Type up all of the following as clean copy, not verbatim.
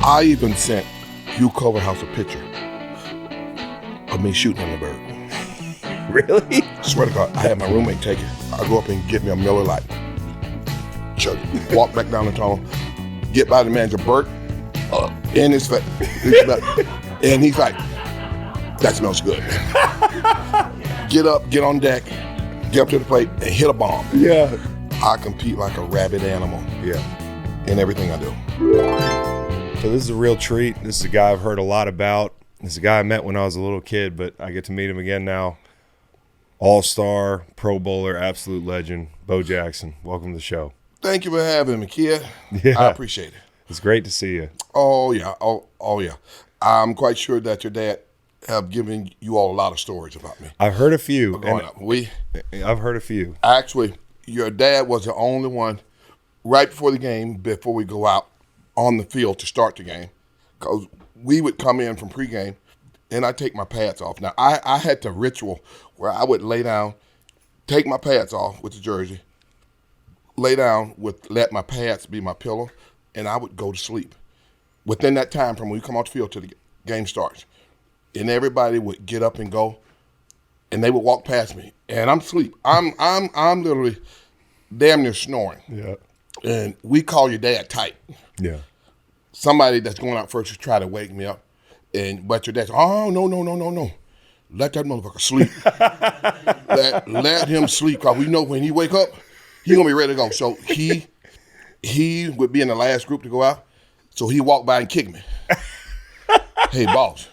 I even sent Hugh Clubhouse a picture of me shooting on the bird. Really? Swear to God, I had my roommate take it. I go up and get me a Miller Lite. Chug it. Walk back down the tunnel, get by the manager, Bert, in his face. And he's like, that smells good. Get up, get on deck, get up to the plate, and hit a bomb. Yeah. I compete like a rabid animal. Yeah. In everything I do. So this is a real treat. This is a guy I've heard a lot about. This is a guy I met when I was a little kid, but I get to meet him again now. All-star, Pro Bowler, absolute legend, Bo Jackson. Welcome to the show. Thank you for having me, kid. Yeah. I appreciate it. It's great to see you. Oh, yeah. Oh, yeah. I'm quite sure that your dad have given you all a lot of stories about me. I've heard a few. Growing up. I've heard a few. Actually, your dad was the only one right before the game, before we go out on the field to start the game, because we would come in from pregame, and I'd take my pads off. Now, I had the ritual where I would lay down, take my pads off with the jersey, lay down, let my pads be my pillow, and I would go to sleep. Within that time from when we come off the field to the game starts, and everybody would get up and go, and they would walk past me, and I'm asleep. I'm literally damn near snoring. Yeah. And we call your dad tight. Yeah. Somebody that's going out first to try to wake me up, but your dad's, oh, no. Let that motherfucker sleep. let him sleep, because we know when he wake up, he gonna be ready to go. So he would be in the last group to go out, so he walked by and kicked me. Hey, boss,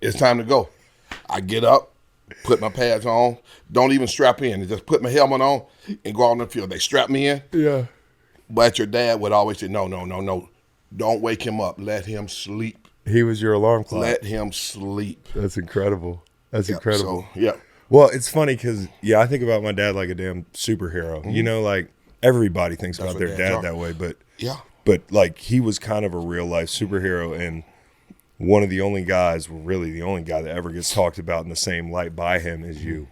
it's time to go. I get up, put my pads on, don't even strap in, just put my helmet on and go out on the field. They strap me in. Yeah. But your dad would always say, no. Don't wake him up. Let him sleep. He was your alarm clock. Let him sleep. That's incredible. That's incredible. So, yeah. Well, it's funny because, I think about my dad like a damn superhero. Mm-hmm. You know, like everybody thinks about their dad that way. But like he was kind of a real life superhero, and one of the only guys, really the only guy that ever gets talked about in the same light by him is you.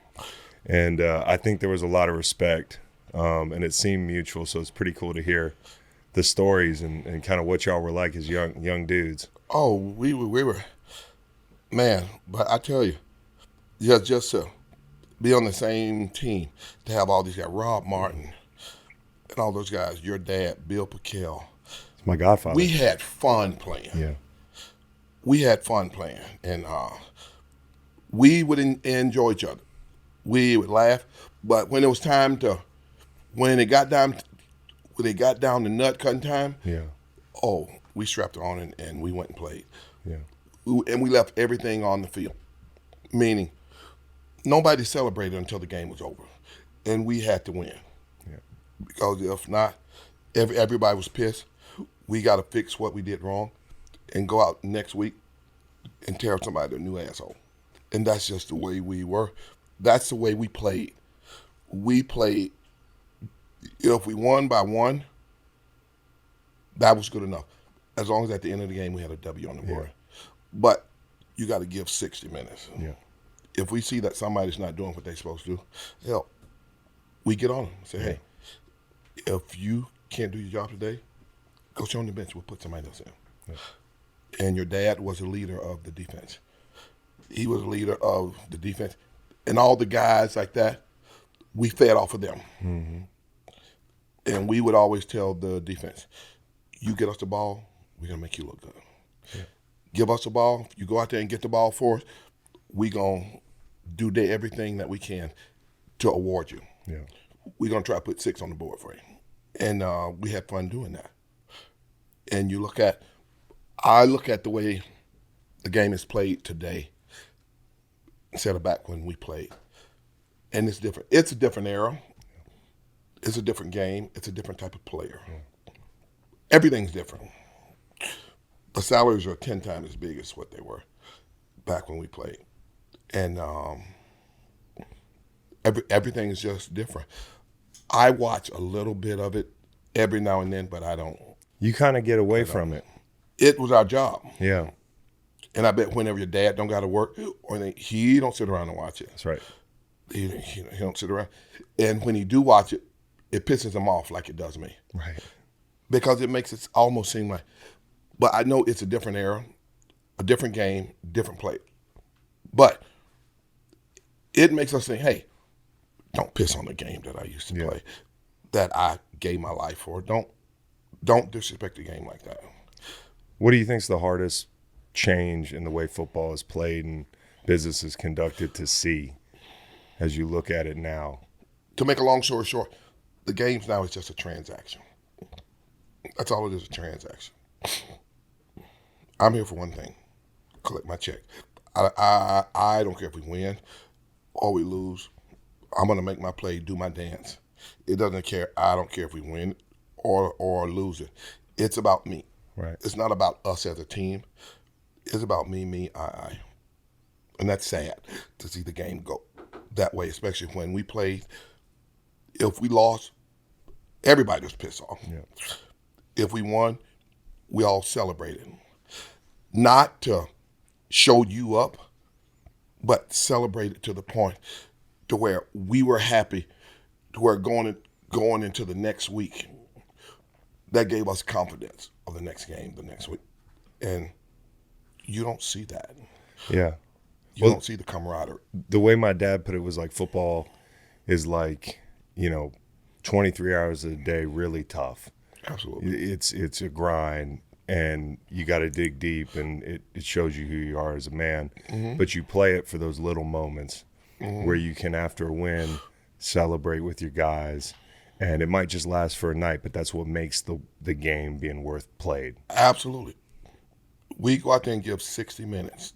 And I think there was a lot of respect. And it seemed mutual, so it's pretty cool to hear the stories and kind of what y'all were like as young dudes. Oh, we were, man, but I tell you, just to be on the same team, to have all these guys, Rob Martin and all those guys, your dad, Bill Pickell. It's my godfather. We had fun playing. Yeah. We had fun playing, and we would enjoy each other. We would laugh, but when it was time to, when it got down to nut cutting time, we strapped it on and we went and played. Yeah. And we left everything on the field, meaning nobody celebrated until the game was over, and we had to win. Yeah. Because if not, everybody was pissed. We got to fix what we did wrong, and go out next week and tear somebody a new asshole. And that's just the way we were. That's the way we played. We played. If we won by one, that was good enough. As long as at the end of the game we had a W on the board. Yeah. But you got to give 60 minutes. Yeah. If we see that somebody's not doing what they're supposed to do, hell, we get on them and say, hey, if you can't do your job today, go sit on the bench. We'll put somebody else in. Yeah. And your dad was a leader of the defense. He was a leader of the defense. And all the guys like that, we fed off of them. Mm-hmm. And we would always tell the defense, you get us the ball, we're going to make you look good. Yeah. Give us the ball. You go out there and get the ball for us, we're going to do everything that we can to award you. Yeah. We're going to try to put 6 on the board for you. And we had fun doing that. And I look at the way the game is played today instead of back when we played. And it's different. It's a different era. It's a different game. It's a different type of player. Everything's different. The salaries are 10 times as big as what they were back when we played. And everything is just different. I watch a little bit of it every now and then, but I don't. You kind of get away from it. It was our job. Yeah. And I bet whenever your dad don't got to work, or he don't sit around and watch it. That's right. He don't sit around. And when he do watch it, it pisses him off like it does me. Right. Because it makes it almost seem like But I know it's a different era, a different game, different play. But it makes us think, hey, don't piss on the game that I used to play, that I gave my life for. Don't disrespect the game like that. What do you think is the hardest change in the way football is played and business is conducted to see as you look at it now? To make a long story short, the games now is just a transaction. That's all it is, a transaction. I'm here for one thing, collect my check. I don't care if we win or we lose. I'm going to make my play, do my dance. It doesn't care. I don't care if we win or lose it. It's about me. Right. It's not about us as a team. It's about me, I. And that's sad to see the game go that way, especially when we played. If we lost, everybody was pissed off. Yeah. If we won, we all celebrated. Not to show you up, but celebrate it to the point to where we were happy, to where going into the next week, that gave us confidence of the next game, the next week. And you don't see that. Yeah. You don't see the camaraderie. The way my dad put it was like football is like, 23 hours a day, really tough. Absolutely. It's a grind, and you got to dig deep, and it shows you who you are as a man. Mm-hmm. But you play it for those little moments where you can, after a win, celebrate with your guys. And it might just last for a night, but that's what makes the game being worth played. Absolutely. We go out there and give 60 minutes.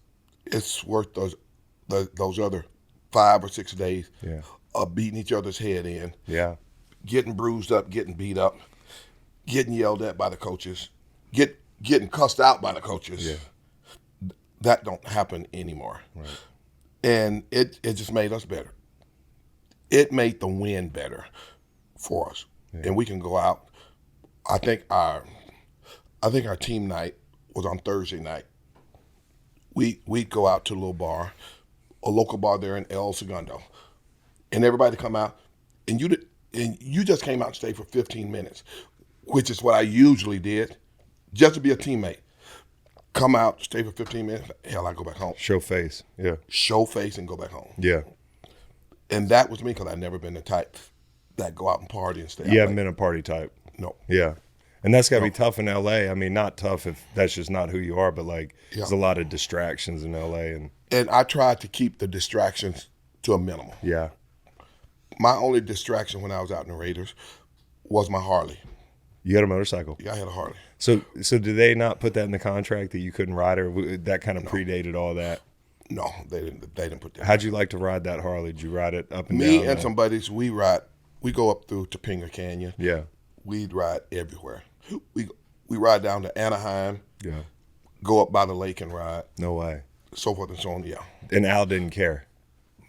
It's worth those other 5 or 6 days of beating each other's head in. Yeah. Getting bruised up, getting beat up, getting yelled at by the coaches, getting cussed out by the coaches. Yeah. That don't happen anymore. Right. And it just made us better. It made the win better for us. Yeah. And we can go out. I think our team night was on Thursday night. We'd go out to a little bar, a local bar there in El Segundo, and everybody come out, and you just came out and stayed for 15 minutes, which is what I usually did, just to be a teammate. Come out, stay for 15 minutes, hell, I go back home. Show face, yeah. Show face and go back home. Yeah. And that was me, because I've never been the type that go out and party and stay out. You haven't been a party type. No. Yeah. And that's got to be tough in L.A. I mean, not tough if that's just not who you are, but there's a lot of distractions in L.A. And I tried to keep the distractions to a minimum. Yeah. My only distraction when I was out in the Raiders was my Harley. You had a motorcycle? Yeah, I had a Harley. So did they not put that in the contract that you couldn't ride, or that kind of predated all that? No, they didn't put that. How'd you like to ride that Harley? Did you ride it up and down? Me and some buddies, we go up through Topanga Canyon. Yeah. We'd ride everywhere. We ride down to Anaheim. Yeah. Go up by the lake and ride. No way. So forth and so on, yeah. And Al didn't care?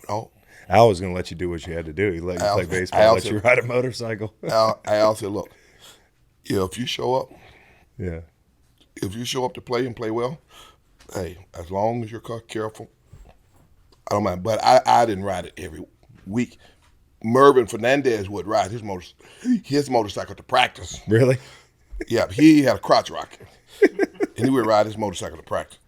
No. Al was going to let you do what you had to do. He let you play baseball, let you ride a motorcycle. Al said, look, if you show up, if you show up to play and play well, hey, as long as you're careful, I don't mind. But I didn't ride it every week. Mervin Fernandez would ride his motorcycle to practice. Really? Yeah, he had a crotch rocket, and he would ride his motorcycle to practice.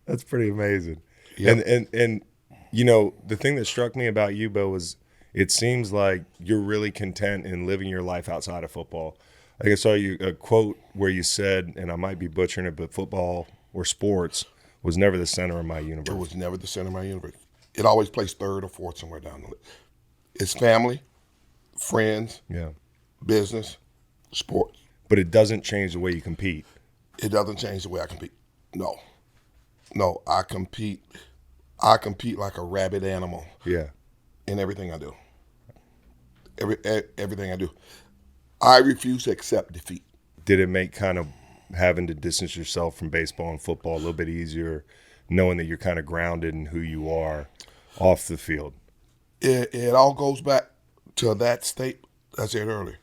That's pretty amazing. Yep. And the thing that struck me about you, Bo, was it seems like you're really content in living your life outside of football. I saw a quote where you said, and I might be butchering it, but football or sports was never the center of my universe. It was never the center of my universe. It always placed third or fourth somewhere down the list. It's family, friends, business, sports. But it doesn't change the way you compete. It doesn't change the way I compete. No, I compete like a rabid animal. Yeah. In everything I do. Everything I do. I refuse to accept defeat. Did it make kind of having to distance yourself from baseball and football a little bit easier, knowing that you're kind of grounded in who you are off the field? It all goes back to that state I said earlier,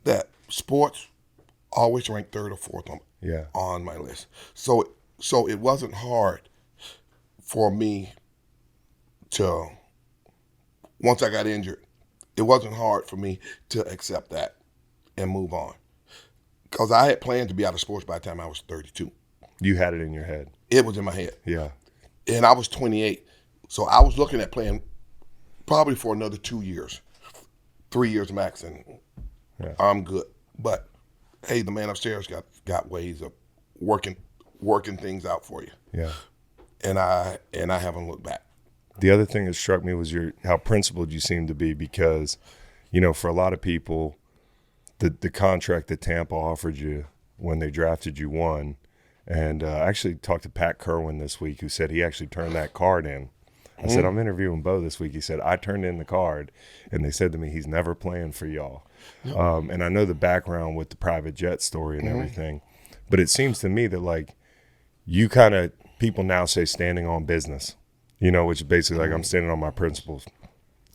that sports always ranked third or fourth on my list. So it wasn't hard for me to, once I got injured, it wasn't hard for me to accept that and move on. Because I had planned to be out of sports by the time I was 32. You had it in your head. It was in my head. Yeah. And I was 28. So I was looking at playing probably for another 2 years, 3 years max, and I'm good. But, hey, the man upstairs got ways of working things out for you. Yeah. And I haven't looked back. The other thing that struck me was how principled you seem to be because, you know, for a lot of people, the contract that Tampa offered you when they drafted you won. And I actually talked to Pat Kerwin this week who said he actually turned that card in. I said, I'm interviewing Bo this week. He said, I turned in the card, and they said to me, he's never playing for y'all. Yep. And I know the background with the private jet story and everything, but it seems to me that, like, you kind of, people now say standing on business, you know, which is basically like I'm standing on my principles.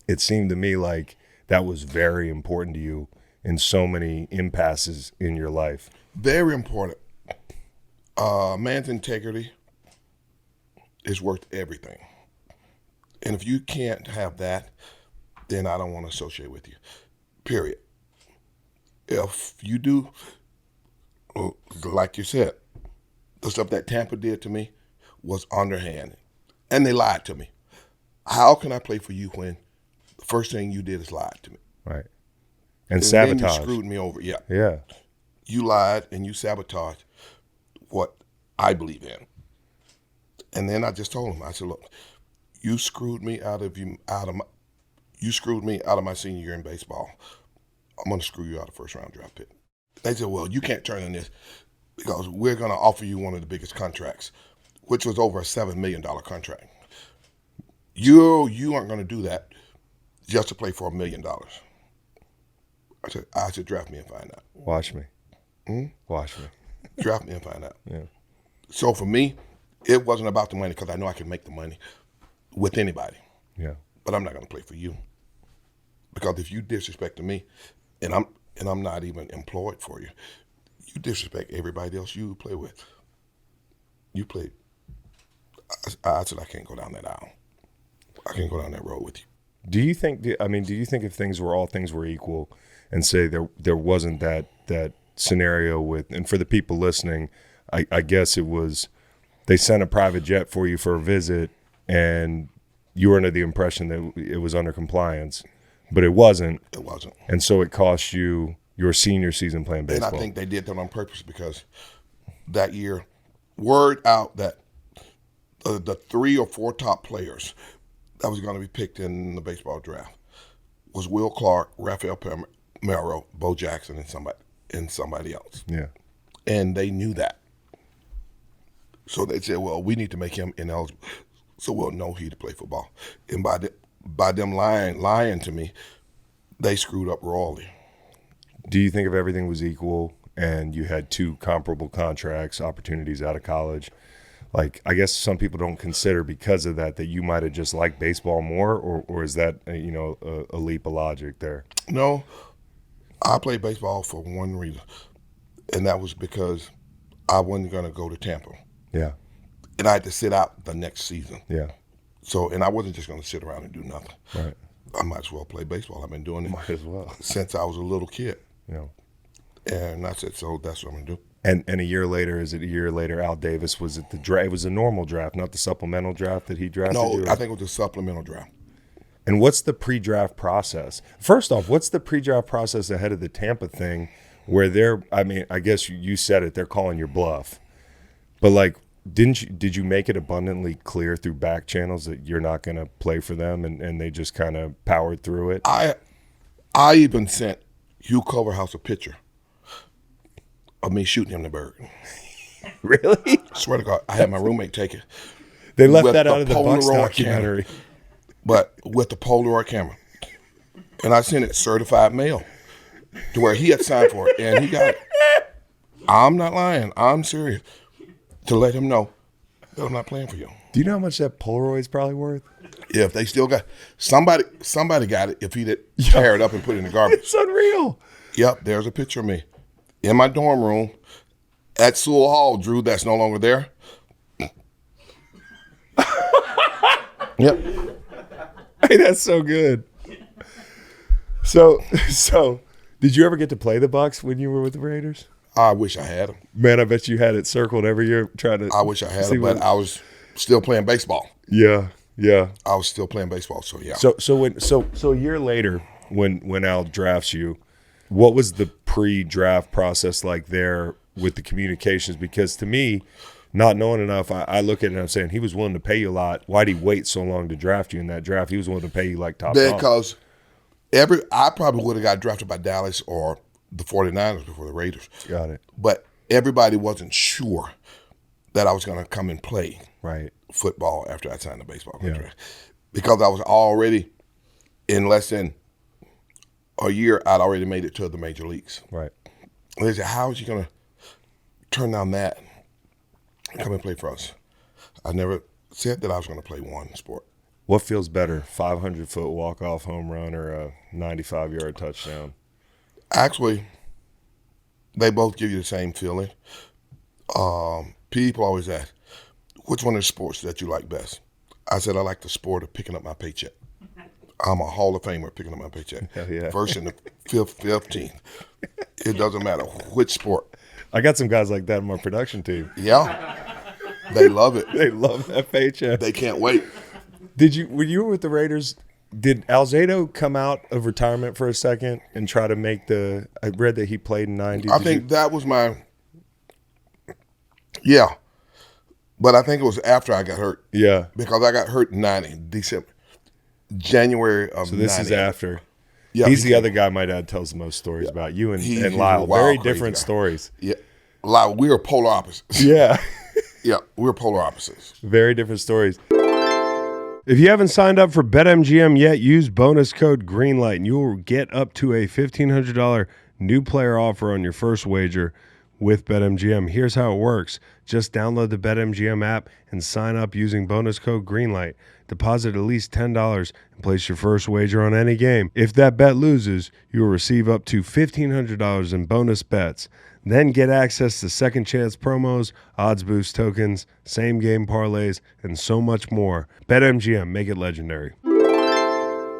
It seemed to me like that was very important to you in so many impasses in your life. Very important. Man's integrity is worth everything. And if you can't have that, then I don't want to associate with you, period. If you do, like you said, the stuff that Tampa did to me was underhand, and they lied to me. How can I play for you when the first thing you did is lie to me? Right. And sabotage. Then you screwed me over, yeah. Yeah. You lied and you sabotaged what I believe in. And then I just told him, I said, look, you screwed me out of my senior year in baseball. I'm going to screw you out of first round draft pick. They said, well, you can't turn in this because we're going to offer you one of the biggest contracts, which was over a $7 million contract. You aren't going to do that just to play for $1 million. I said, draft me and find out. Watch me. Watch me. Draft me and find out. Yeah. So for me, it wasn't about the money because I know I can make the money with anybody. Yeah. But I'm not going to play for you because if you disrespect me, and I'm not even employed for you, you disrespect everybody else you play with. You play. I said I can't go down that aisle. I can't go down that road with you. Do you think if things were equal, and say there wasn't that scenario with, and for the people listening, I guess it was, they sent a private jet for you for a visit, and you were under the impression that it was under compliance, but it wasn't. It wasn't. And so it cost you your senior season playing baseball. And I think they did that on purpose because that year, word out that the 3 or 4 top players that was going to be picked in the baseball draft was Will Clark, Rafael Melrose, Bo Jackson, and somebody else. Yeah. And they knew that. So they said, well, we need to make him ineligible so we'll know he to play football. And by them lying to me, they screwed up royally. Do you think if everything was equal and you had 2 comparable contracts, opportunities out of college, like, I guess some people don't consider because of that you might have just liked baseball more, or is that, you know, a leap of logic there? No, I played baseball for one reason, and that was because I wasn't going to go to Tampa. Yeah. And I had to sit out the next season. Yeah. So, and I wasn't just going to sit around and do nothing. Right. I might as well play baseball. I've been doing it might as well since I was a little kid. Yeah. And I said, so that's what I'm going to do. And a year later, Al Davis was at the draft? It was a normal draft, not the supplemental draft that he drafted? No, I think it was the supplemental draft. And what's the pre-draft process? First off, what's the pre-draft process ahead of the Tampa thing where I guess you said it, they're calling your bluff. But, like, did you make it abundantly clear through back channels that you're not going to play for them and they just kind of powered through it? I even sent Hugh Culverhouse a picture of me shooting him the bird. Really? I swear to God, I had my roommate take it. They left that out of the Bucs documentary. But with the Polaroid camera. And I sent it certified mail to where he had signed for it, and he got it. I'm not lying. I'm serious. To let him know that I'm not playing for you. Do you know how much that Polaroid's probably worth? Yeah, if they still got somebody got it if he did tear it up and put it in the garbage. It's unreal. Yep, there's a picture of me in my dorm room at Sewell Hall, Drew, that's no longer there. Yep. Hey, that's so good. So did you ever get to play the Bucs when you were with the Raiders? I wish I had them. Man, I bet you had it circled every year trying to. I wish I had them, but I was still playing baseball. Yeah. I was still playing baseball, so yeah. So a year later, when Al drafts you, what was the pre-draft process like there with the communications? Because to me, not knowing enough, I look at it and I'm saying he was willing to pay you a lot. Why'd he wait so long to draft you in that draft? He was willing to pay you like top dollar. Because I probably would have got drafted by Dallas or the 49ers before the Raiders. Got it. But everybody wasn't sure that I was going to come and play football after I signed the baseball contract. Because I was already, in less than a year, I'd already made it to the major leagues. Right. And they said, how is you going to turn down that and come and play for us? I never said that I was going to play one sport. What feels better, 500-foot walk-off home run or a 95-yard touchdown? Actually, they both give you the same feeling. People always ask, which one of the sports that you like best? I said, I like the sport of picking up my paycheck. I'm a Hall of Famer picking up my paycheck. Hell yeah. First and the 15th. It doesn't matter which sport. I got some guys like that in my production team. Yeah. They love it. They love that paycheck. They can't wait. When you were with the Raiders, did Alzado come out of retirement for a second and try to make I read that he played in 90. I think that was yeah. But I think it was after I got hurt. Yeah. Because I got hurt in 90, January of 90. So this is after. Yeah, he's the other guy my dad tells the most stories about. You and Lyle. Very different stories. Yeah. Lyle, we were polar opposites. Yeah. Yeah, we were polar opposites. Very different stories. If you haven't signed up for BetMGM yet, use bonus code GREENLIGHT and you will get up to a $1,500 new player offer on your first wager with BetMGM. Here's how it works. Just download the BetMGM app and sign up using bonus code GREENLIGHT. Deposit at least $10 and place your first wager on any game. If that bet loses, you will receive up to $1,500 in bonus bets. Then get access to second chance promos, odds boost tokens, same game parlays, and so much more. BetMGM, make it legendary.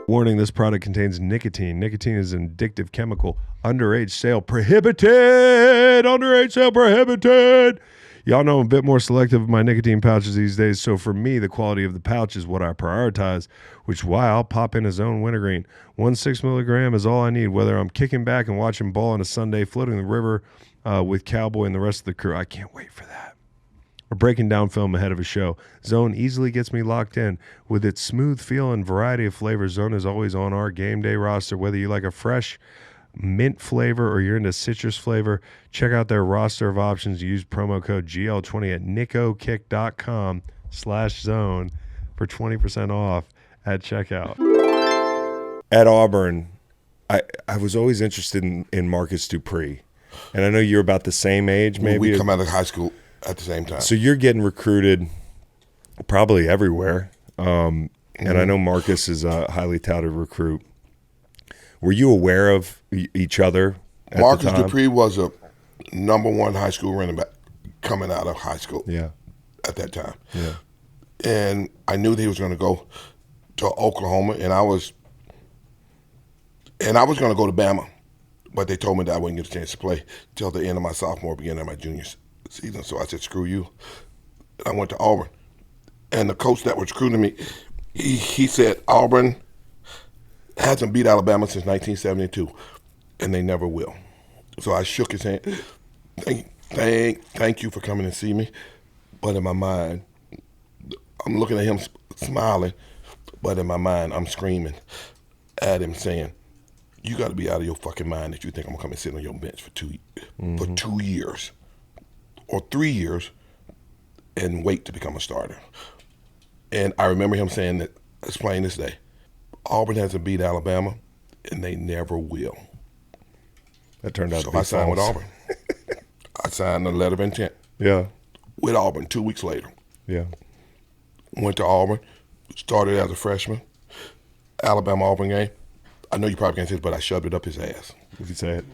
Warning, this product contains nicotine. Nicotine is an addictive chemical. Underage sale prohibited. Underage sale prohibited. Y'all know I'm a bit more selective of my nicotine pouches these days, so for me, the quality of the pouch is what I prioritize, which is why I'll pop in a Zone Wintergreen. 1 6 milligram is all I need, whether I'm kicking back and watching ball on a Sunday, floating the river with Cowboy and the rest of the crew. I can't wait for that. Or breaking down film ahead of a show. Zone easily gets me locked in. With its smooth feel and variety of flavors, Zone is always on our game day roster. Whether you like a fresh mint flavor or you're into citrus flavor, check out their roster of options. Use promo code GL20 at nicokick.com/zone for 20% off at checkout. At Auburn, I was always interested in Marcus Dupree. And I know you're about the same age, maybe. We come out of high school at the same time. So you're getting recruited probably everywhere. And I know Marcus is a highly touted recruit. Were you aware of each other at Marcus the time? Dupree was a #1 high school running back coming out of high school at that time. Yeah. And I knew that he was going to go to Oklahoma, and I was going to go to Bama. But they told me that I wouldn't get a chance to play till the end of my sophomore, beginning of my junior season. So I said, screw you. I went to Auburn. And the coach that was recruiting me, he said, Auburn hasn't beat Alabama since 1972, and they never will. So I shook his hand. Thank you for coming and see me. But in my mind, I'm looking at him smiling, but in my mind, I'm screaming at him saying, you got to be out of your fucking mind that you think I'm going to come and sit on your bench for 2 years or 3 years and wait to become a starter. And I remember him saying that, as plain as day, Auburn hasn't beat Alabama, and they never will. That turned out to be So I signed with false. Auburn. I signed a letter of intent Yeah. with Auburn 2 weeks later. Yeah. Went to Auburn, started as a freshman, Alabama-Auburn game. I know you probably can't say this, but I shoved it up his ass. Would you say it?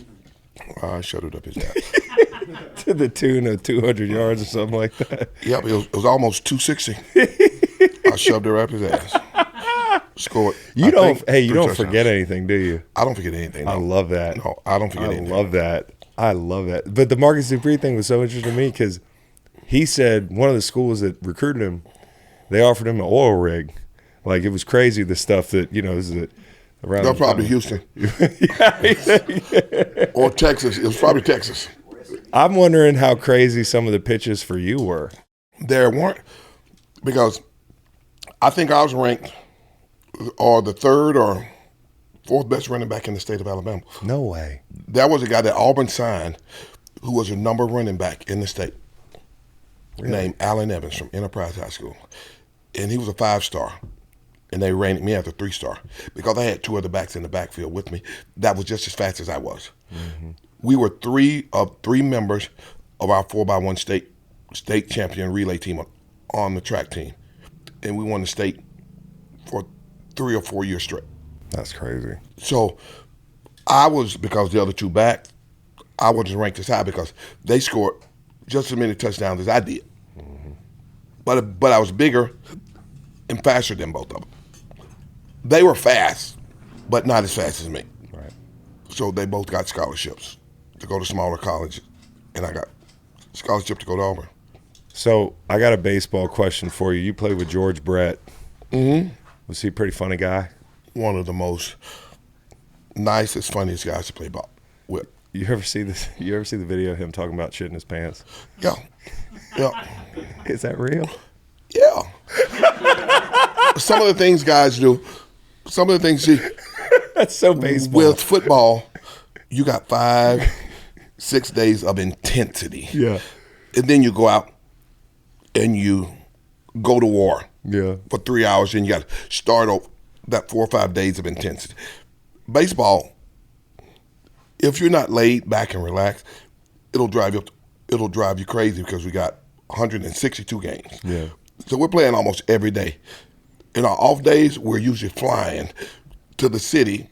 I shoved it up his ass. To the tune of 200 yards or something like that. Yep, it was almost 260. I shoved it up his ass. Scored. You don't touchdowns. forget anything, do you? I don't forget anything. No. I love that. No, I don't forget anything. I love that. I love that. But the Marcus Dupree thing was so interesting to me because he said one of the schools that recruited him, they offered him an oil rig. Like, it was crazy, the stuff that, this is around. They're probably Houston. Or Texas. It was probably Texas. I'm wondering how crazy some of the pitches for you were. There weren't, because I think I was ranked or the third or fourth best running back in the state of Alabama. No way. That was a guy that Auburn signed who was a number running back in the state, named Allen Evans from Enterprise High School. And he was a 5-star. And they ranked me as a 3-star because I had 2 other backs in the backfield with me. That was just as fast as I was. Mm-hmm. We were 3 members of our 4x1 state champion relay team on the track team. And we won the state for 3 or 4 years straight. That's crazy. So I was, because the other 2 backs, I wasn't ranked as high because they scored just as many touchdowns as I did. Mm-hmm. But I was bigger and faster than both of them. They were fast, but not as fast as me. Right. So they both got scholarships to go to smaller colleges, and I got scholarship to go to Auburn. So I got a baseball question for you. You played with George Brett. Mm-hmm. Was he a pretty funny guy? One of the most nicest, funniest guys to play ball with. You ever see this? You ever see the video of him talking about shitting his pants? Yeah. Is that real? Yeah. Some of the things guys do. Some of the things that's so baseball. With football, you got 5-6 days of intensity. Yeah. And then you go out and you go to war. Yeah. For 3 hours, and you got to start over that 4 or 5 days of intensity. Baseball, if you're not laid back and relaxed, it'll drive you crazy because we got 162 games. Yeah. So we're playing almost every day. In our off days, we're usually flying to the city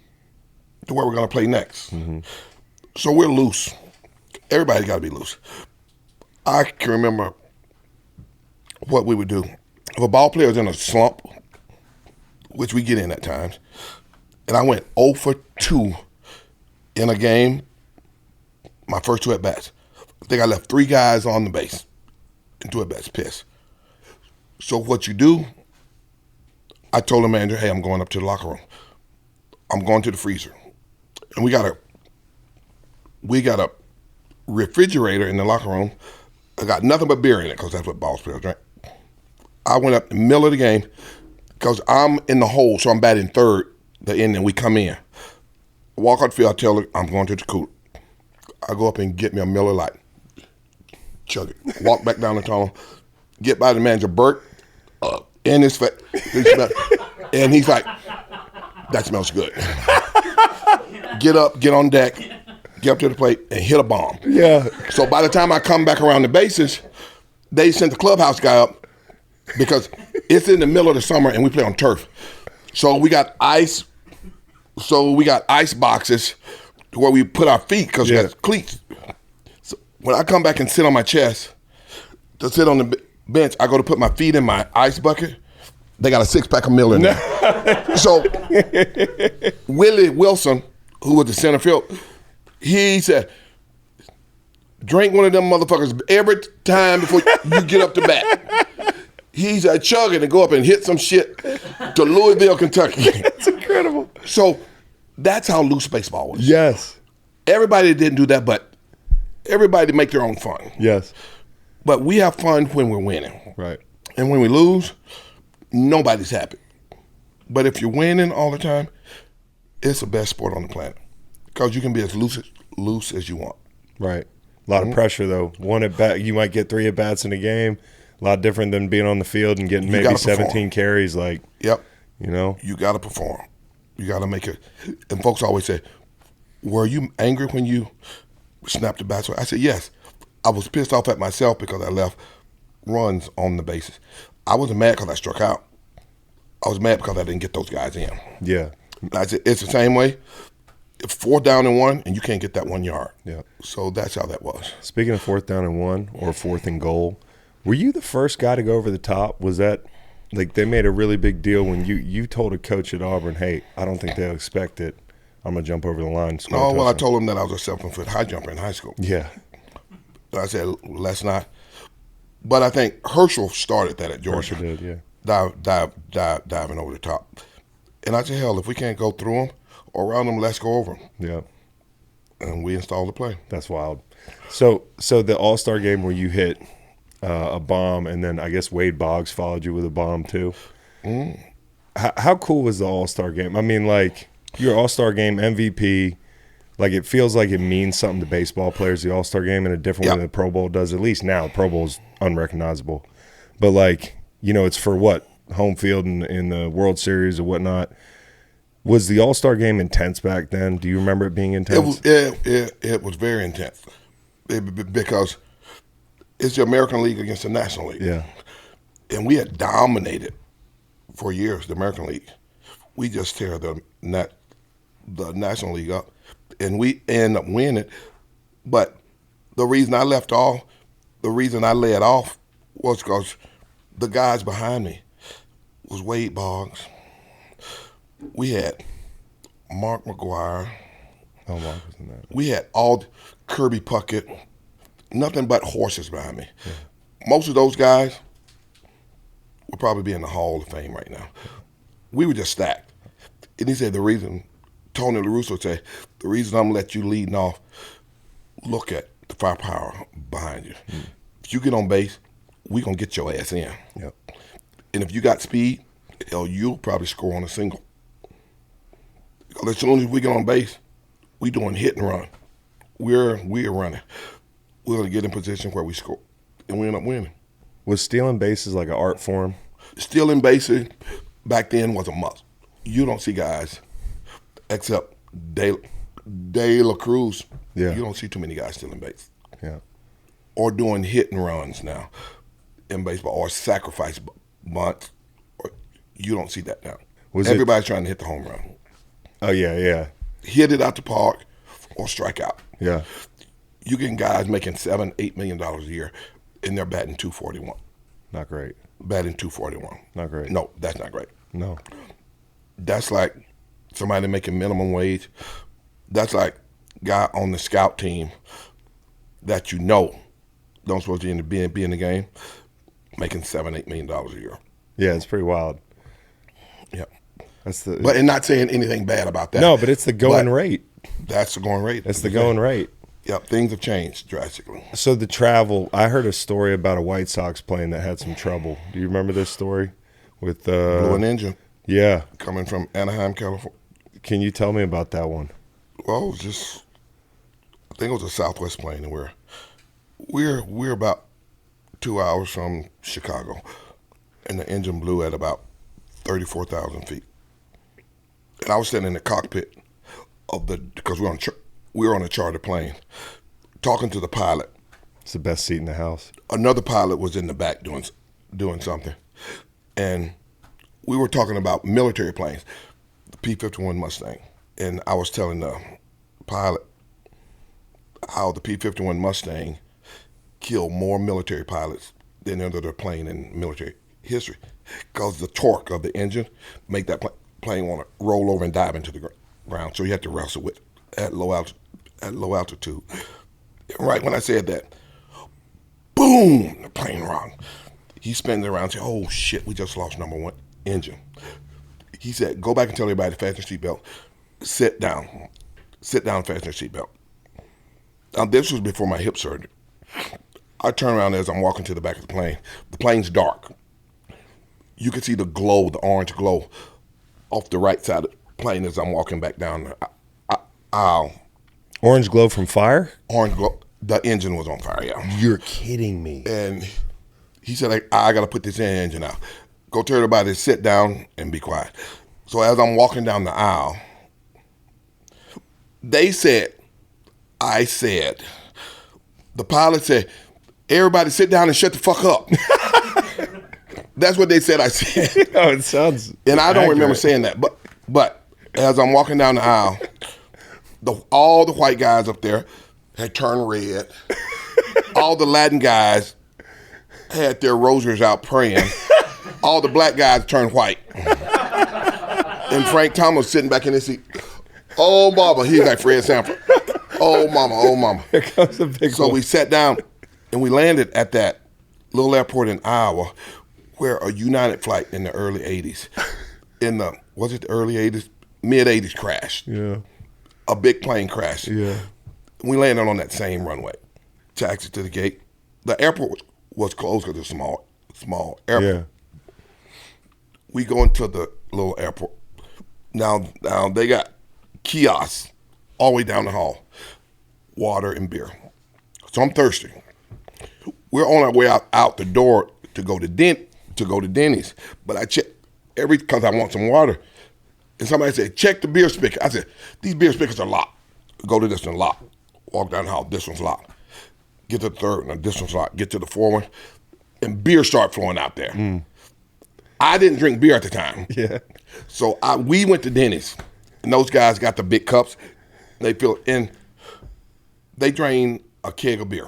to where we're going to play next. Mm-hmm. So we're loose. Everybody's got to be loose. I can remember what we would do. If a ball player was in a slump, which we get in at times, and I went 0 for 2 in a game, my first 2 at-bats. I think I left 3 guys on the base and 2 at-bats pissed. So what you do, I told the manager, hey, I'm going up to the locker room. I'm going to the freezer. And we got a refrigerator in the locker room. I got nothing but beer in it because that's what ball players drink. I went up in the middle of the game because I'm in the hole, so I'm batting third, the end, and we come in. I walk out the field, I tell her I'm going to the cooler. I go up and get me a Miller Lite. Chug it. Walk back down the tunnel. Get by the manager, Bert, in his face. And he's like, that smells good. Get up, get on deck, get up to the plate, and hit a bomb. Yeah. So by the time I come back around the bases, they sent the clubhouse guy up because it's in the middle of the summer and we play on turf. So we got ice. So we got ice boxes where we put our feet because we got cleats. So when I come back and sit on my chest to sit on the bench, I go to put my feet in my ice bucket. They got a 6-pack of Miller in there. So Willie Wilson, who was the center field, he said, drink one of them motherfuckers every time before you get up to bat. He's chugging and go up and hit some shit to Louisville, Kentucky. That's incredible. So that's how loose baseball was. Yes. Everybody didn't do that, but everybody make their own fun. Yes. But we have fun when we're winning. Right. And when we lose, nobody's happy. But if you're winning all the time, it's the best sport on the planet because you can be as loose as you want. Right. A lot of pressure, though. One at bat, you might get 3 at bats in a game. A lot different than being on the field and getting maybe 17 carries. Like, yep. You know, you got to perform. You got to make it. And folks always say, "Were you angry when you snapped the bat?" I said, "Yes." I was pissed off at myself because I left runs on the bases. I wasn't mad because I struck out. I was mad because I didn't get those guys in. Yeah. I said, it's the same way. If 4th down and 1, and you can't get that 1 yard. Yeah. So that's how that was. Speaking of 4th down and 1 or 4th and goal, were you the first guy to go over the top? Was that like they made a really big deal when you told a coach at Auburn, hey, I don't think they'll expect it. I'm going to jump over the line. Oh, well, I told him that I was a 7-foot high jumper in high school. Yeah. I said, let's not. But I think Herschel started that at Georgia. Herschel did, yeah. Diving over the top. And I said, hell, if we can't go through them or around them, let's go over them. Yeah. And we installed the play. That's wild. So the All Star game where you hit a bomb, and then I guess Wade Boggs followed you with a bomb too. Mm. How cool was the All Star game? I mean, like, your All Star game MVP. Like, it feels like it means something to baseball players, the All Star game, in a different way than the Pro Bowl does. At least now, Pro Bowl's unrecognizable. But, like, you know, it's for what? Home field in the World Series or whatnot. Was the All Star game intense back then? Do you remember it being intense? It was very intense because it's the American League against the National League. Yeah. And we had dominated for years the American League. We just tear the National League up, and we end up winning. But the reason I left off, the reason I led off was because the guys behind me was Wade Boggs. We had Mark McGuire. Oh, Mark was in that. We had all Kirby Puckett. Nothing but horses behind me. Yeah. Most of those guys would probably be in the Hall of Fame right now. We were just stacked. And he said Tony La Russa said, the reason I'm going to let you leading off, look at the firepower behind you. Mm. If you get on base, we going to get your ass in. Yep. And if you got speed, you'll probably score on a single. As soon as we get on base, we doing hit and run. We're running. We're going to get in position where we score, and we end up winning. Was stealing bases like an art form? Stealing bases back then was a must. You don't see guys, except De La Cruz. Yeah. You don't see too many guys stealing bases. Yeah. Or doing hit and runs now in baseball, or sacrifice bunts. You don't see that now. Everybody's trying to hit the home run. Oh, yeah. Hit it out the park or strike out. Yeah. You getting guys making $7-8 million a year, and they're batting .241. Not great. Batting .241. Not great. No, that's not great. No. That's like somebody making minimum wage. That's like guy on the scout team that you know don't supposed to be in the game, making $7-8 million a year. Yeah, it's pretty wild. Yeah. But and not saying anything bad about that. No, but it's the going rate. That's the going rate. That's the going rate. Yep, things have changed drastically. So the travel, I heard a story about a White Sox plane that had some trouble. Do you remember this story? With blew an engine. Yeah. Coming from Anaheim, California. Can you tell me about that one? Well, it was just, I think it was a Southwest plane, and we're about 2 hours from Chicago, and the engine blew at about 34,000 feet. And I was sitting in the cockpit because we were on a charter plane, talking to the pilot. It's the best seat in the house. Another pilot was in the back doing something, and we were talking about military planes, the P-51 Mustang, and I was telling the pilot how the P-51 Mustang killed more military pilots than any other plane in military history, because the torque of the engine make that plane want to roll over and dive into the ground. So you have to wrestle with at low altitude. Right when I said that, boom, the plane rocked. He spins it around and said, "Oh shit, we just lost number one engine." He said, "Go back and tell everybody to fasten your seatbelt. Sit down, fasten your seatbelt." Now this was before my hip surgery. I turn around as I'm walking to the back of the plane. The plane's dark. You can see the glow, the orange glow, off the right side of the plane as I'm walking back down the aisle. Orange glow from fire? Orange glow. The engine was on fire, yeah. You're kidding me. And he said, I got to put this engine out. Go tell everybody to sit down and be quiet. So as I'm walking down the aisle, the pilot said, "Everybody sit down and shut the fuck up." That's what they said I said. Oh, it sounds And I don't remember saying that. But as I'm walking down the aisle, all the white guys up there had turned red. All the Latin guys had their rosaries out praying. All the black guys turned white. And Frank Thomas sitting back in his seat. Oh, mama. He's like Fred Sanford. Oh, mama. Oh, mama. Here comes a big So boy. we sat down and we landed at that little airport in Iowa where a United flight in the early 80s, was it the early 80s? Mid-80s crashed. Yeah. A big plane crashed. Yeah. We landed on that same runway. Taxi to the gate. The airport was closed because it's a small airport. Yeah. We go into the little airport. Now they got kiosks all the way down the hall, water and beer. So I'm thirsty. We're on our way out the door to go to Denny's, but I check because I want some water. And somebody said, check the beer spigot. I said, these beer spigots are locked. Go to this one, locked. Walk down the hall, this one's locked. Get to the third one, this one's locked. Get to the fourth one, and beer start flowing out there. I didn't drink beer at the time. Yeah. So we went to Denny's, and those guys got the big cups. They fill it in. They drain a keg of beer.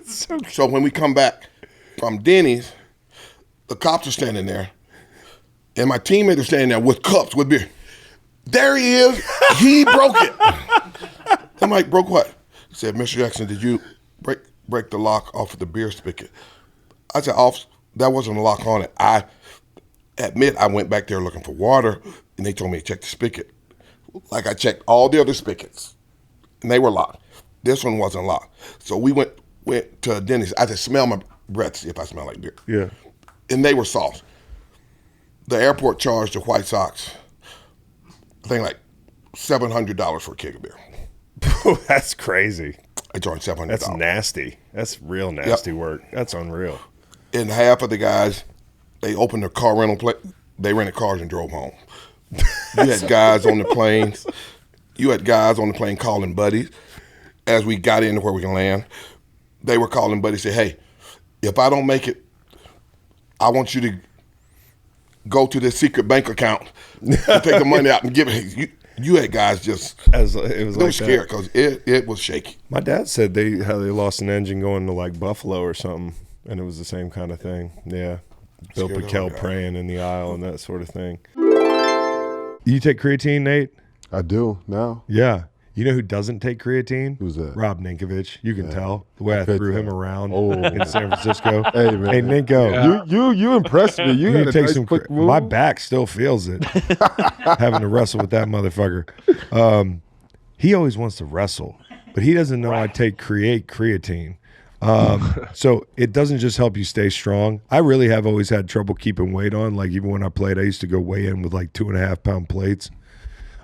So when we come back from Denny's, the cops are standing there, and my teammates are standing there with cups with beer. There he is. He broke it. I'm like, broke what? He said, Mr. Jackson, did you break the lock off of the beer spigot? I said, officer, that wasn't a lock on it. I admit I went back there looking for water, and they told me to check the spigot. Like I checked all the other spigots, and they were locked. This one wasn't locked. So we went to Denny's. I just smell my breath to see if I smell like beer. Yeah. And they were soft. The airport charged the White Sox, I think like $700 for a keg of beer. That's crazy. They charged $700. That's nasty. That's real nasty work. That's unreal. And half of the guys, they opened their car rental place. They rented cars and drove home. You had guys on the planes. You had guys on the plane calling buddies as we got into where we can land. They were calling buddies, say, hey, if I don't make it, I want you to go to this secret bank account and take the money out and give it. You had guys just It was they were like scared because it was shaky. My dad said how they lost an engine going to like Buffalo or something, and it was the same kind of thing. Yeah. Bill Scared Piquel praying in the aisle and that sort of thing. You take creatine, Nate? I do now. Yeah. You know who doesn't take creatine? Who's that? Rob Ninkovich. You can tell the way I threw him around Oh. in San Francisco. Hey man, Hey, Ninko. you impressed me. You You got a take nice some. quick move. My back still feels it. Having to wrestle with that motherfucker. He always wants to wrestle, but he doesn't know I take creatine. So it doesn't just help you stay strong. I really have always had trouble keeping weight on. Like even when I played, I used to go weigh in with like 2.5 pound plates.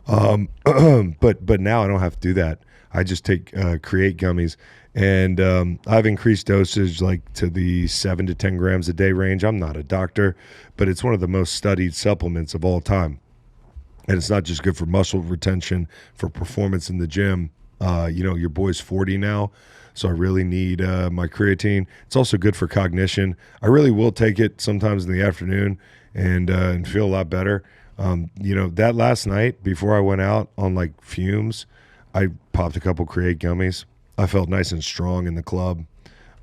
But now I don't have to do that. I just take Create gummies, and I've increased dosage like to the 7 to 10 grams a day range. I'm not a doctor, but it's one of the most studied supplements of all time. And it's not just good for muscle retention, for performance in the gym. Your boy's 40 now, so I really need my creatine. It's also good for cognition. I really will take it sometimes in the afternoon and feel a lot better. That last night before I went out on like fumes, I popped a couple Create gummies. I felt nice and strong in the club.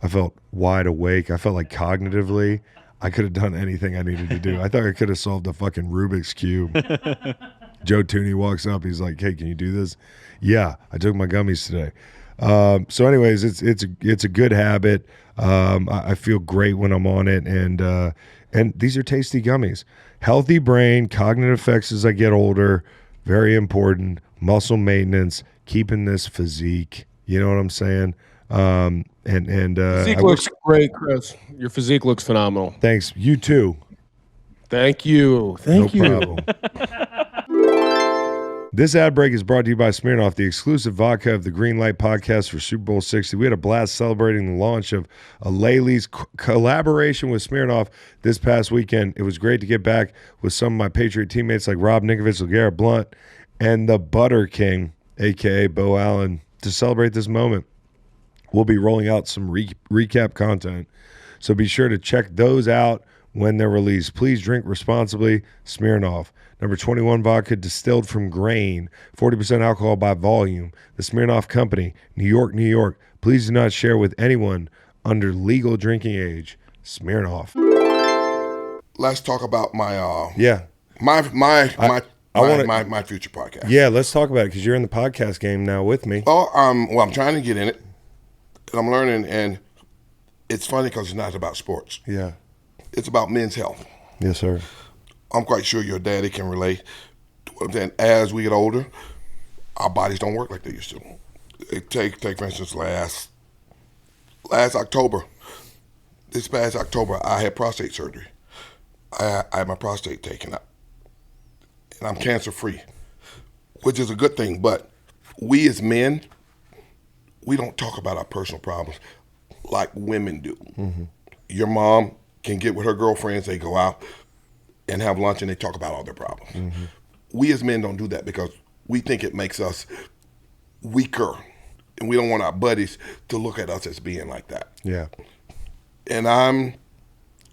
I felt wide awake. I felt like cognitively I could have done anything I needed to do. I thought I could have solved a fucking Rubik's Cube. Joe Tooney walks up. He's like, hey, can you do this? Yeah, I took my gummies today. So anyways, it's a good habit. I feel great when I'm on it. And these are tasty gummies. Healthy brain, cognitive effects as I get older, very important. Muscle maintenance, keeping this physique. You know what I'm saying? Physique looks great, Chris. Your physique looks phenomenal. Thanks. You too. Thank you. Thank you. Problem. This ad break is brought to you by Smirnoff, the exclusive vodka of the Green Light podcast for Super Bowl 60. We had a blast celebrating the launch of a Laylee's collaboration with Smirnoff this past weekend. It was great to get back with some of my Patriot teammates like Rob Ninkovich, LeGarrette Blount, and the Butter King, a.k.a. Bo Allen, to celebrate this moment. We'll be rolling out some recap content, so be sure to check those out when they're released. Please drink responsibly. Smirnoff. Number 21 vodka distilled from grain, 40% alcohol by volume. The Smirnoff Company, New York, New York. Please do not share with anyone under legal drinking age. Smirnoff. Let's talk about my Yeah. my my future podcast. Yeah, let's talk about it because you're in the podcast game now with me. Oh, well, I'm trying to get in it, and I'm learning, and it's funny because it's not about sports. Yeah. It's about men's health. Yes, sir. I'm quite sure your daddy can relate to what I'm saying. As we get older, our bodies don't work like they used to. Take for instance, last October, this past October, I had prostate surgery. I had my prostate taken out, and I'm cancer free, which is a good thing. But we as men, we don't talk about our personal problems like women do. Mm-hmm. Your mom can get with her girlfriends, they go out and have lunch and they talk about all their problems. Mm-hmm. We as men don't do that because we think it makes us weaker, and we don't want our buddies to look at us as being like that. Yeah. And I'm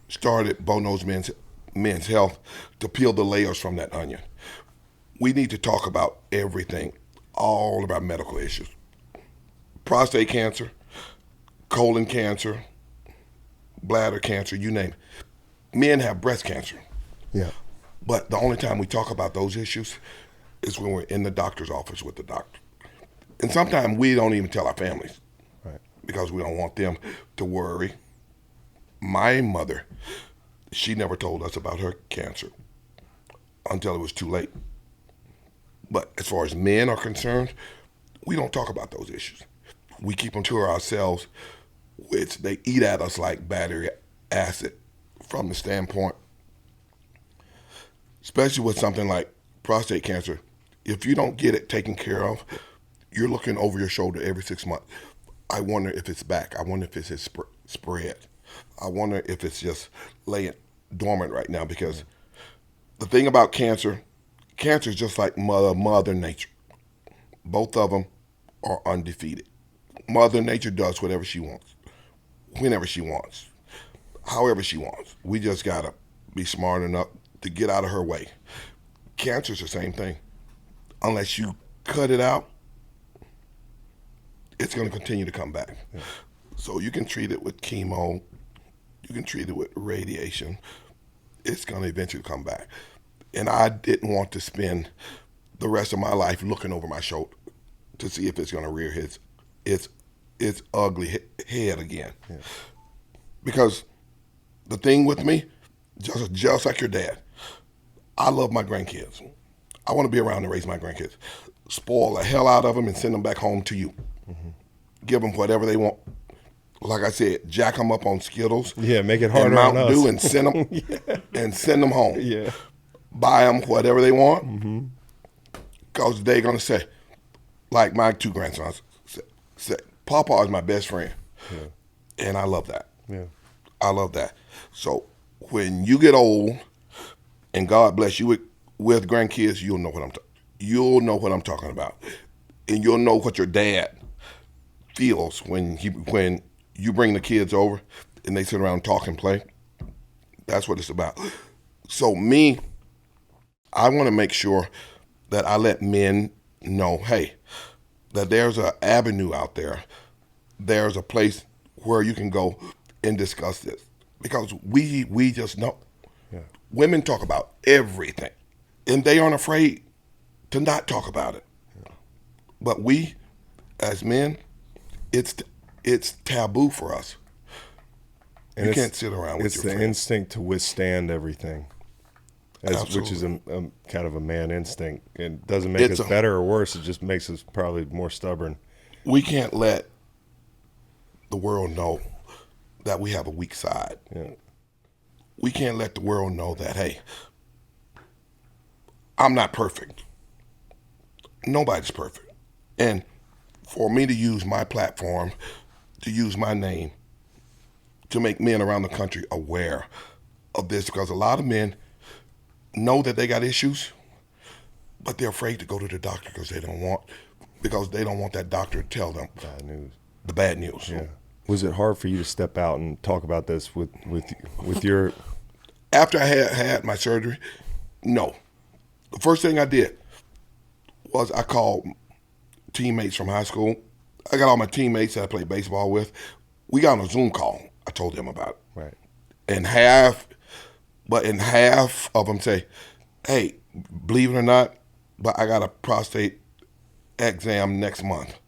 started Bono's men's health to peel the layers from that onion. We need to talk about everything, all about medical issues. Prostate cancer, colon cancer, bladder cancer, you name it. Men have breast cancer. Yeah. But the only time we talk about those issues is when we're in the doctor's office with the doctor. And sometimes we don't even tell our families. Right. Because we don't want them to worry. My mother, she never told us about her cancer until it was too late. But as far as men are concerned, we don't talk about those issues. We keep them to ourselves, which they eat at us like battery acid from the standpoint, especially with something like prostate cancer. If you don't get it taken care of, you're looking over your shoulder every 6 months. I wonder if it's back. I wonder if it's spread. I wonder if it's just laying dormant right now, because the thing about cancer is just like Mother Nature. Both of them are undefeated. Mother Nature does whatever she wants, whenever she wants, however she wants. We just got to be smart enough to get out of her way. Cancer's the same thing. Unless you cut it out, it's going to continue to come back. Yeah. So you can treat it with chemo, you can treat it with radiation. It's going to eventually come back. And I didn't want to spend the rest of my life looking over my shoulder to see if it's going to rear its ugly head again. Yeah. Because the thing with me, just like your dad, I love my grandkids. I want to be around to raise my grandkids. Spoil the hell out of them and send them back home to you. Mm-hmm. Give them whatever they want. Like I said, jack them up on Skittles. Yeah, make it harder on us. Dew and send them and send them home. Yeah, buy them whatever they want, because they're gonna say, like my two grandsons say, "Papa is my best friend," and I love that. Yeah, I love that. So when you get old, and God bless you with grandkids, you'll know what I'm talking about, and you'll know what your dad feels when you bring the kids over and they sit around and talk and play. That's what it's about. So me, I want to make sure that I let men know, hey, that there's an avenue out there. There's a place where you can go and discuss this. Because we just know. Yeah. Women talk about everything, and they aren't afraid to not talk about it. Yeah. But we, as men, it's taboo for us. And you can't sit around with your friends. It's the instinct to withstand everything, which is a kind of a man instinct. It doesn't make us better or worse. It just makes us probably more stubborn. We can't let the world know that we have a weak side. Yeah. We can't let the world know that, hey, I'm not perfect. Nobody's perfect. And for me to use my platform, to use my name, to make men around the country aware of this, because a lot of men know that they got issues, but they're afraid to go to the doctor because they don't want that doctor to tell them the bad news. Yeah. Was it hard for you to step out and talk about this with your? After I had my surgery, no. The first thing I did was I called teammates from high school. I got all my teammates that I played baseball with. We got on a Zoom call. I told them about it. Right. And half of them say, hey, believe it or not, but I got a prostate exam next month.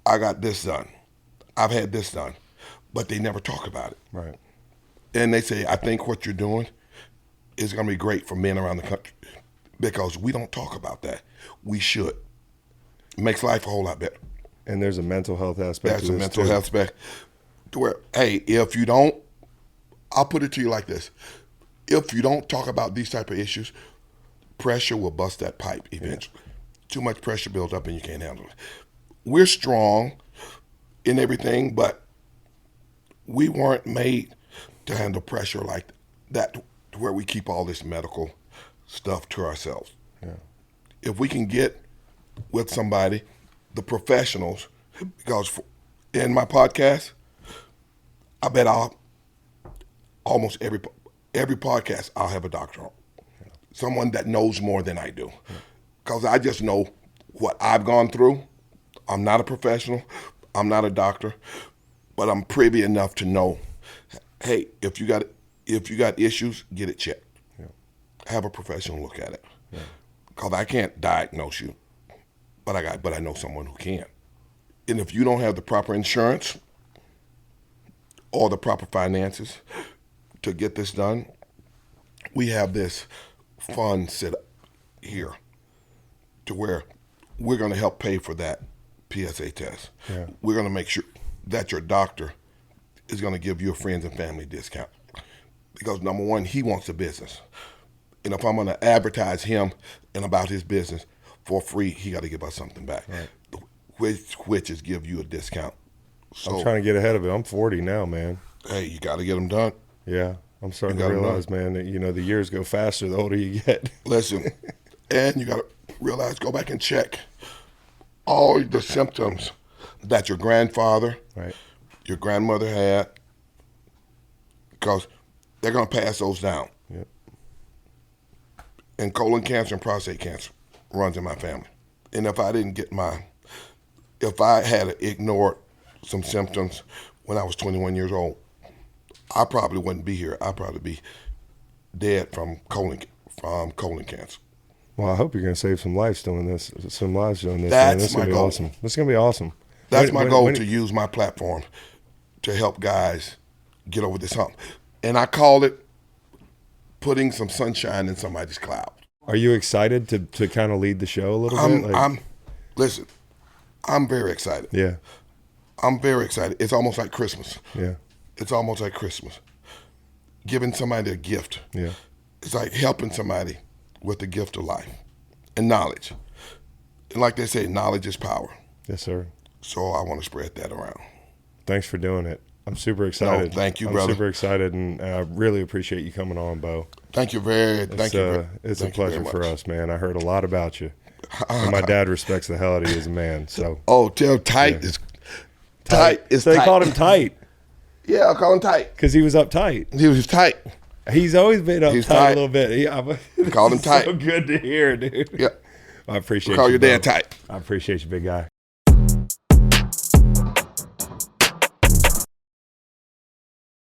I got this done. I've had this done. But they never talk about it. Right. And they say, I think what you're doing is going to be great for men around the country because we don't talk about that. We should. It makes life a whole lot better. And there's a mental health aspect There's a mental health aspect to where, hey, if you don't, I'll put it to you like this. If you don't talk about these type of issues, pressure will bust that pipe eventually. Yeah. Too much pressure builds up and you can't handle it. We're strong in everything, but we weren't made to handle pressure like that to where we keep all this medical stuff to ourselves. Yeah. If we can get with somebody, the professionals, because in my podcast, I bet almost every podcast I'll have a doctor on. Yeah. Someone that knows more than I do. Because I just know what I've gone through. I'm not a professional. I'm not a doctor. But I'm privy enough to know, hey, if you got issues, get it checked. Yeah. Have a professional look at it. Because I can't diagnose you, but I know someone who can. And if you don't have the proper insurance or the proper finances to get this done, we have this fund set up here to where we're going to help pay for that PSA test. Yeah. We're going to make sure that your doctor is going to give your friends and family discount. Because number one, he wants a business. And if I'm going to advertise him and about his business for free, he got to give us something back, right. which is give you a discount. So, I'm trying to get ahead of it. I'm 40 now, man. Hey, you got to get them done. Yeah, I'm starting to realize, man, that, the years go faster the older you get. Listen, and you got to realize, go back and check all the symptoms that your grandfather, right, your grandmother had, because they're going to pass those down. Yep. And colon cancer and prostate cancer runs in my family. And if I had ignored some symptoms when I was 21 years old, I probably wouldn't be here. I'd probably be dead from colon cancer. Well, I hope you're going to save some lives doing this. That's my goal. Awesome. This is going to be awesome. That's my goal, to use my platform to help guys get over this hump. And I call it putting some sunshine in somebody's cloud. Are you excited to kind of lead the show a little bit? Listen, I'm very excited. Yeah. I'm very excited. It's almost like Christmas. Yeah. It's almost like Christmas. Giving somebody a gift. Yeah. It's like helping somebody with the gift of life and knowledge. And like they say, knowledge is power. Yes, sir. So I want to spread that around. Thanks for doing it. I'm super excited. No, thank you, brother. I'm super excited, and I really appreciate you coming on, Bo. Thank you It's a pleasure for us, man. I heard a lot about you. And my dad respects the hell out of you as a man. So. Oh, tell Tight is tight. So they called him Tight. Yeah, I call him Tight. Because he was uptight. He was tight. He's always been uptight a little bit. Call him Tight. So good to hear, dude. Yeah. I appreciate you. Call your dad Tight. I appreciate you, big guy.